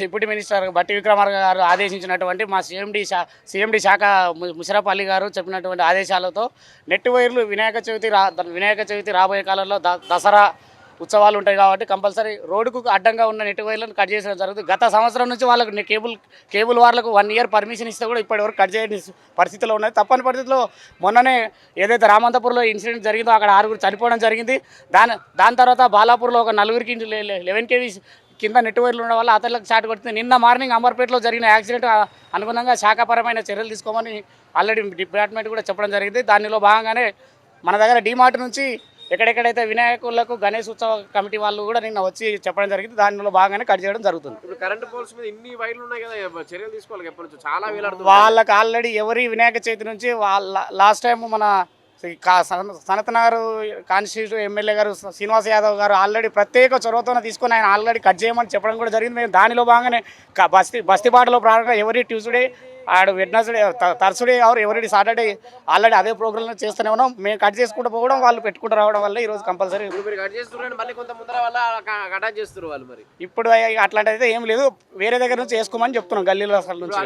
Deputy minister బట్టి విక్రమార్క గారు ఆదేశించినటువంటి మా సిఎండి శాఖ ముషరఫ్ అలీ గారు చెప్పినటువంటి ఆదేశాలతో నెట్ వైర్లు వినాయక చవితి రాబోయే కాలంలో దసరా ఉత్సవాలు ఉంటాయి కాబట్టి కంపల్సరీ రోడ్డుకు అడ్డంగా ఉన్న నెట్ వైర్లను కట్ చేయడం జరుగుతుంది. గత సంవత్సరం నుంచి వాళ్ళకు కేబుల్ వాళ్ళకు 1 year పర్మిషన్ ఇస్తే కూడా ఇప్పటివరకు కట్ చేయని పరిస్థితిలో ఉన్నది. తప్పని పరిస్థితిలో మొన్ననే ఏదైతే రామంతపూర్లో ఇన్సిడెంట్ జరిగిందో అక్కడ 6 చనిపోవడం జరిగింది. దాని తర్వాత బాలాపూర్లో ఒక 4కి 11 kV కింద నెట్ వైర్లు ఉండడం వల్ల అతనికి షాట్ కొడుతుంది. నిన్న మార్నింగ్ అమర్పేటలో జరిగిన యాక్సిడెంట్ అనుగుణంగా శాఖాపరమైన చర్యలు తీసుకోమని ఆల్రెడీ డిపార్ట్మెంట్ కూడా చెప్పడం జరిగింది. దానిలో భాగంగానే మన దగ్గర డిమార్ట్ నుంచి ఎక్కడెక్కడైతే వినాయకులకు గణేష్ ఉత్సవ కమిటీ వాళ్ళు కూడా నిన్న వచ్చి చెప్పడం జరిగింది. దానిలో భాగంగానే కట్ చేయడం జరుగుతుంది. ఇప్పుడు కరెంట్ పోల్స్ మీద ఇన్ని వైర్లు ఉన్నాయి కదా, చర్యలు తీసుకోవాలి. ఎప్పటి నుంచి చాలా వేలాడుతుంది. వాళ్ళకి ఆల్రెడీ ఎవరి వినాయక చవితి నుంచి లాస్ట్ టైం మన సనత్ నగర్ కాన్స్టిట్యూషన్ ఎమ్మెల్యే గారు శ్రీనివాస్ యాదవ్ గారు ఆల్రెడీ ప్రత్యేక చొరవతో తీసుకొని ఆయన ఆల్రెడీ కట్ చేయమని చెప్పడం కూడా జరిగింది. మేము దానిలో భాగంగానే బస్తీబాటలో ప్రారంభంగా ఎవరి ట్యూస్డే ఆడు వెడ్నెస్డే థర్స్డే ఎవరి సాటర్డే ఆల్రెడీ అదే ప్రోగ్రాంలో చేస్తూనే ఉన్నాం. మేము కట్ చేసుకుంటూ పోవడం వాళ్ళు పెట్టుకుంటూ రావడం వల్ల ఈరోజు కంపల్సరీ మీరు కట్ చేస్తున్నారు. మళ్ళీ కొంత ముందర వల్ల అటాచ్ చేస్తారు వాళ్ళు. మరి ఇప్పుడు అట్లాంటిది అయితే ఏం లేదు, వేరే దగ్గర నుంచి వేసుకోమని చెప్తున్నాం గల్లీలో అసలు నుంచి.